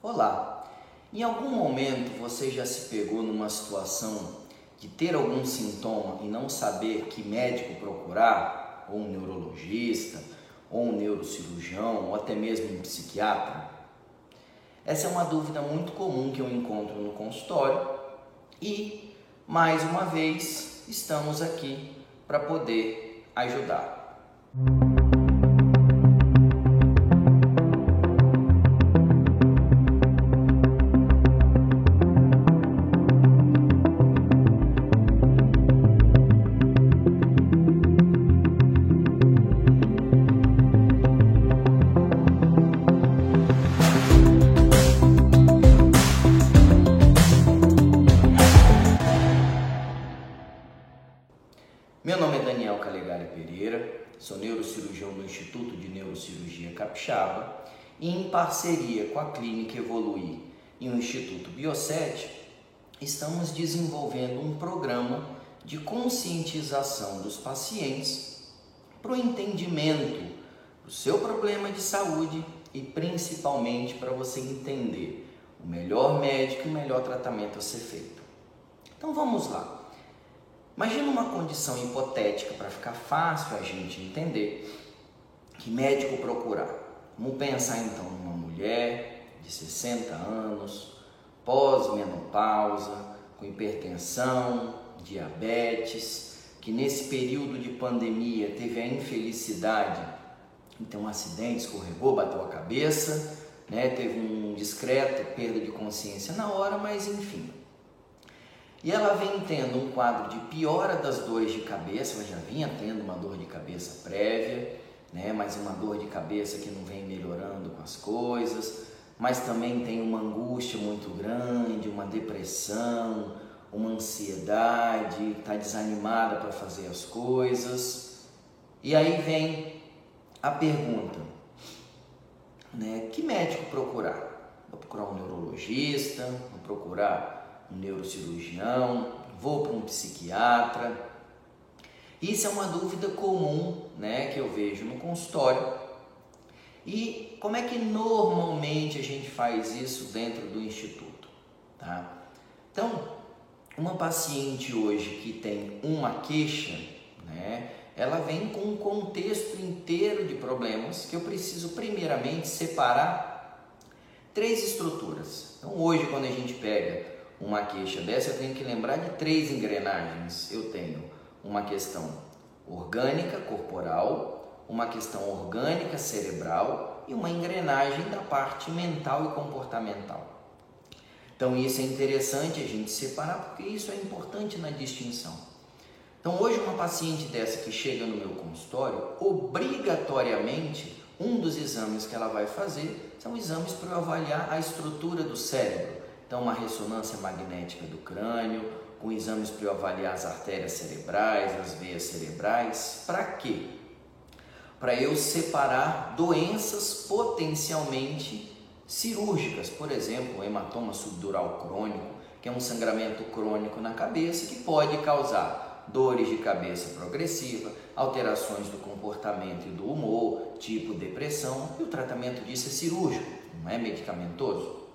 Olá! Em algum momento você já se pegou numa situação de ter algum sintoma e não saber que médico procurar, ou um neurologista, ou um neurocirurgião, ou até mesmo um psiquiatra? Essa é uma dúvida muito comum que eu encontro no consultório e, mais uma vez, estamos aqui para poder ajudar. Meu nome é Daniel Calegari Pereira, sou neurocirurgião do Instituto de Neurocirurgia Capixaba e, em parceria com a Clínica Evoluir e o Instituto Bioset, estamos desenvolvendo um programa de conscientização dos pacientes para o entendimento do seu problema de saúde e principalmente para você entender o melhor médico e o melhor tratamento a ser feito. Então vamos lá. Imagina uma condição hipotética para ficar fácil a gente entender que médico procurar. Vamos pensar então numa mulher de 60 anos, pós-menopausa, com hipertensão, diabetes, que nesse período de pandemia teve a infelicidade de ter um acidente, escorregou, bateu a cabeça, teve um discreto perda de consciência na hora, mas enfim. E ela vem tendo um quadro de piora das dores de cabeça, ela já vinha tendo uma dor de cabeça prévia, mas uma dor de cabeça que não vem melhorando com as coisas, mas também tem uma angústia muito grande, uma depressão, uma ansiedade, está desanimada para fazer as coisas. E aí vem a pergunta, que médico procurar? Vou procurar um neurologista, vou procurar um neurocirurgião, vou para um psiquiatra. Isso é uma dúvida comum, que eu vejo no consultório. E como é que normalmente a gente faz isso dentro do instituto? Tá? Então, uma paciente hoje que tem uma queixa, ela vem com um contexto inteiro de problemas que eu preciso primeiramente separar três estruturas. Então, hoje quando a gente pega uma queixa dessa, eu tenho que lembrar de três engrenagens. Eu tenho uma questão orgânica corporal, uma questão orgânica cerebral e uma engrenagem da parte mental e comportamental. Então isso é interessante a gente separar, porque isso é importante na distinção. Então hoje uma paciente dessa que chega no meu consultório, obrigatoriamente um dos exames que ela vai fazer são exames para eu avaliar a estrutura do cérebro. Então, uma ressonância magnética do crânio, com exames para eu avaliar as artérias cerebrais, as veias cerebrais. Para quê? Para eu separar doenças potencialmente cirúrgicas. Por exemplo, o hematoma subdural crônico, que é um sangramento crônico na cabeça que pode causar dores de cabeça progressiva, alterações do comportamento e do humor, tipo depressão, e o tratamento disso é cirúrgico, não é medicamentoso.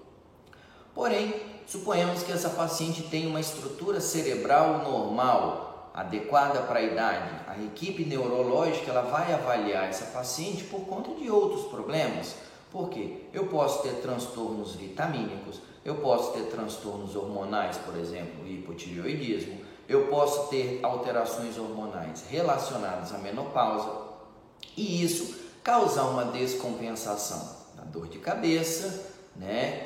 Porém, suponhamos que essa paciente tem uma estrutura cerebral normal, adequada para a idade. A equipe neurológica ela vai avaliar essa paciente por conta de outros problemas. Por quê? Eu posso ter transtornos vitamínicos, eu posso ter transtornos hormonais, por exemplo, hipotireoidismo, eu posso ter alterações hormonais relacionadas à menopausa e isso causar uma descompensação da dor de cabeça,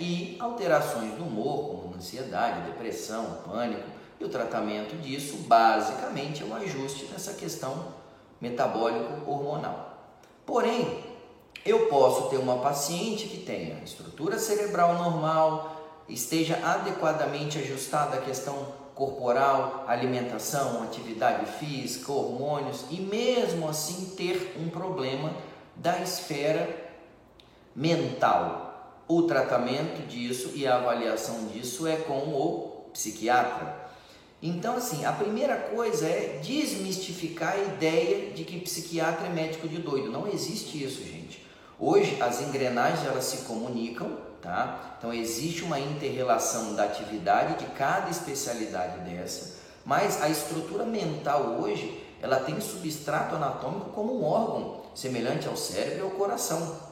e alterações do humor, como ansiedade, depressão, pânico, e o tratamento disso basicamente é o ajuste dessa questão metabólico-hormonal. Porém, eu posso ter uma paciente que tenha estrutura cerebral normal, esteja adequadamente ajustada à questão corporal, alimentação, atividade física, hormônios, e mesmo assim ter um problema da esfera mental. O tratamento disso e a avaliação disso é com o psiquiatra. Então, assim, a primeira coisa é desmistificar a ideia de que psiquiatra é médico de doido. Não existe isso, gente. Hoje as engrenagens elas se comunicam, tá? Então existe uma inter-relação da atividade de cada especialidade dessa, mas a estrutura mental hoje ela tem substrato anatômico como um órgão semelhante ao cérebro e ao coração.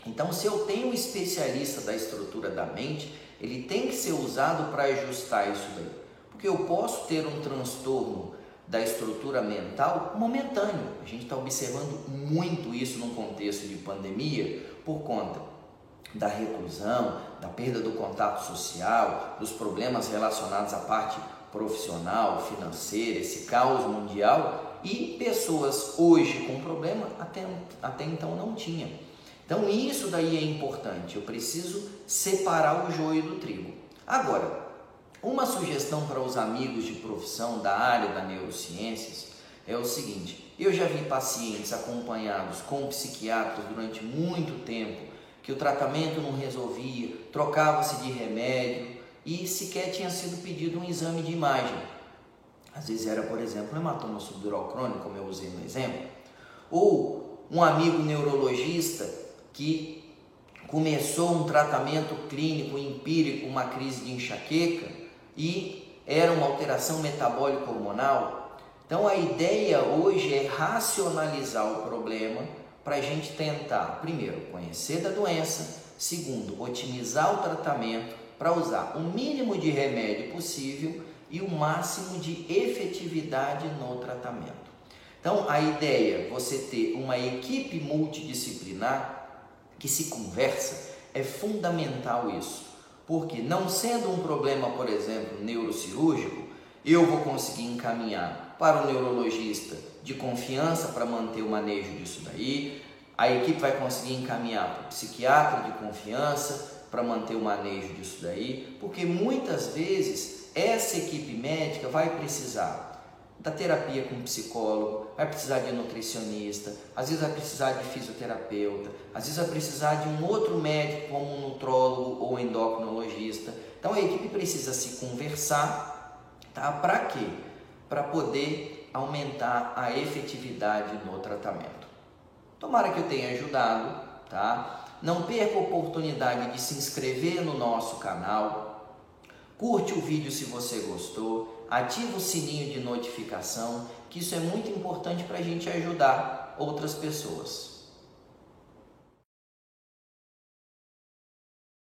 Então, se eu tenho um especialista da estrutura da mente, ele tem que ser usado para ajustar isso daí, porque eu posso ter um transtorno da estrutura mental momentâneo. A gente está observando muito isso num contexto de pandemia por conta da reclusão, da perda do contato social, dos problemas relacionados à parte profissional, financeira, esse caos mundial, e pessoas hoje com problema até então não tinham. Então isso daí é importante, eu preciso separar o joio do trigo. Agora, uma sugestão para os amigos de profissão da área da neurociências é o seguinte: eu já vi pacientes acompanhados com psiquiatras durante muito tempo, que o tratamento não resolvia, trocava-se de remédio e sequer tinha sido pedido um exame de imagem. Às vezes era, por exemplo, um hematoma subdural crônico, como eu usei no exemplo, ou um amigo neurologista que começou um tratamento clínico empírico, uma crise de enxaqueca, e era uma alteração metabólica hormonal. Então a ideia hoje é racionalizar o problema para a gente tentar, primeiro, conhecer da doença, segundo, otimizar o tratamento para usar o mínimo de remédio possível e o máximo de efetividade no tratamento. Então a ideia é você ter uma equipe multidisciplinar que se conversa, é fundamental isso, porque não sendo um problema, por exemplo, neurocirúrgico, eu vou conseguir encaminhar para o neurologista de confiança para manter o manejo disso daí, a equipe vai conseguir encaminhar para o psiquiatra de confiança para manter o manejo disso daí, porque muitas vezes essa equipe médica vai precisar da terapia com psicólogo, vai precisar de nutricionista, às vezes vai precisar de fisioterapeuta, às vezes vai precisar de um outro médico como um nutrólogo ou endocrinologista. Então a equipe precisa se conversar, tá? Para quê? Para poder aumentar a efetividade no tratamento. Tomara que eu tenha ajudado, tá? Não perca a oportunidade de se inscrever no nosso canal, curte o vídeo se você gostou, ativa o sininho de notificação, que isso é muito importante para a gente ajudar outras pessoas.